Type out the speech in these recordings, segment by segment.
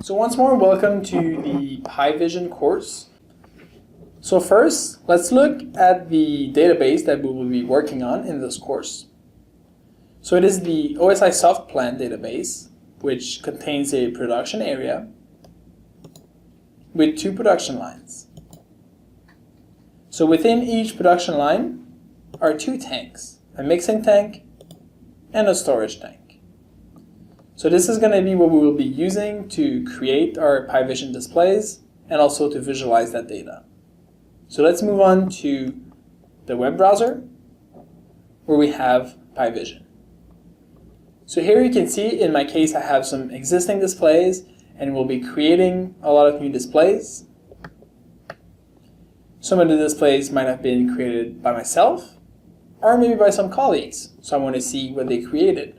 So once more, welcome to the PyVision course. So first, let's look at the database that we will be working on in this course. So it is the OSIsoft database, which contains a production area with 2 production lines. So within each production line are 2 tanks, a mixing tank and a storage tank. So this is going to be what we will be using to create our PyVision displays and also to visualize that data. So let's move on to the web browser where we have PyVision. So here you can see, in my case, I have some existing displays and we'll be creating a lot of new displays. Some of the displays might have been created by myself or maybe by some colleagues, so I want to see what they created.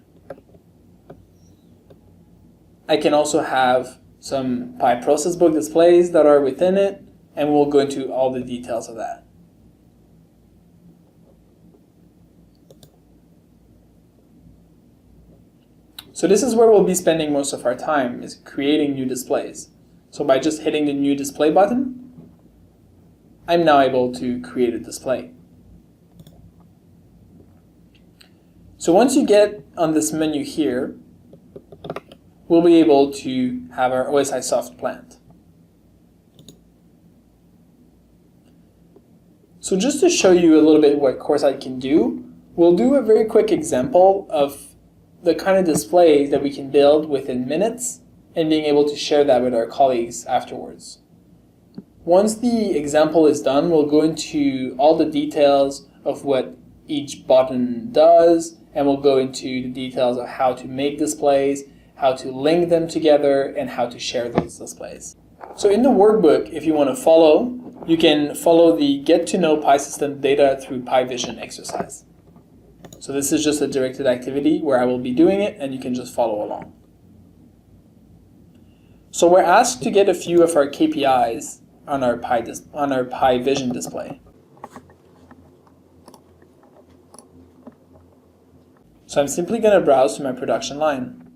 I can also have some PyProcessBook displays that are within it, and we'll go into all the details of that. So this is where we'll be spending most of our time, is creating new displays. So by just hitting the New Display button, I'm now able to create a display. So once you get on this menu here, we'll be able to have our OSIsoft plant. So just to show you a little bit what CoreSight can do, we'll do a very quick example of the kind of displays that we can build within minutes and being able to share that with our colleagues afterwards. Once the example is done, we'll go into all the details of what each button does, and we'll go into the details of how to make displays, how to link them together, and how to share those displays. So in the workbook, if you want to follow, you can follow the Get to Know PySystem Data through PyVision exercise. So this is just a directed activity where I will be doing it, and you can just follow along. So we're asked to get a few of our KPIs on our PyVision display. So I'm simply going to browse to my production line.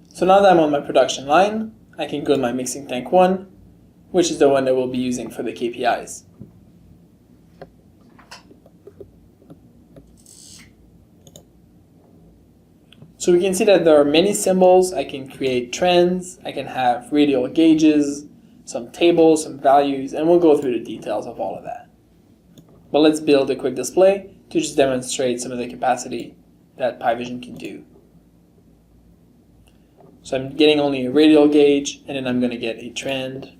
So now that I'm on my production line, I can go to my mixing tank 1, which is the one that we'll be using for the KPIs. So we can see that there are many symbols. I can create trends, I can have radial gauges, some tables, some values, and we'll go through the details of all of that. But let's build a quick display to just demonstrate some of the capacity that PyVision can do. So I'm getting only a radial gauge, and then I'm going to get a trend.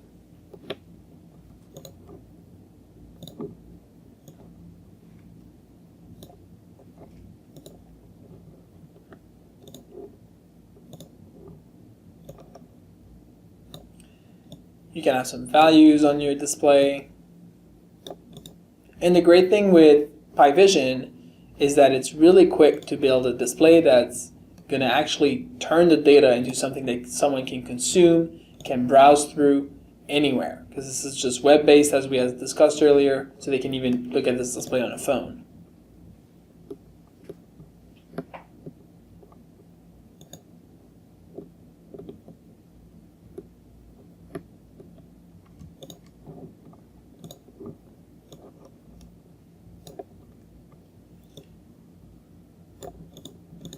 You can have some values on your display. And the great thing with PyVision is that it's really quick to build a display that's going to actually turn the data into something that someone can consume, can browse through anywhere. Because this is just web-based, as we had discussed earlier, so they can even look at this display on a phone.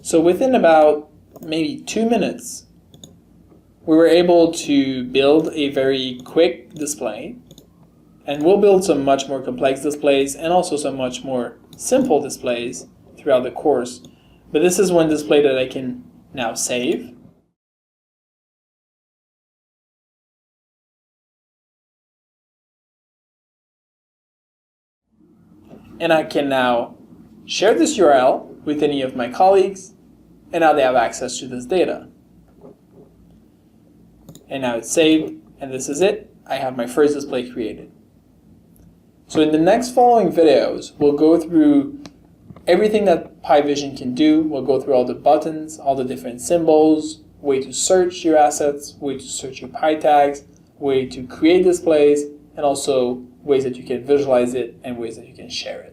So within about maybe 2 minutes, we were able to build a very quick display, and we'll build some much more complex displays and also some much more simple displays throughout the course. But this is one display that I can now save. And I can now share this URL with any of my colleagues, and now they have access to this data. And now it's saved, and this is it. I have my first display created. So in the next following videos, we'll go through everything that PyVision can do. We'll go through all the buttons, all the different symbols, way to search your assets, way to search your PyTags, way to create displays, and also ways that you can visualize it and ways that you can share it.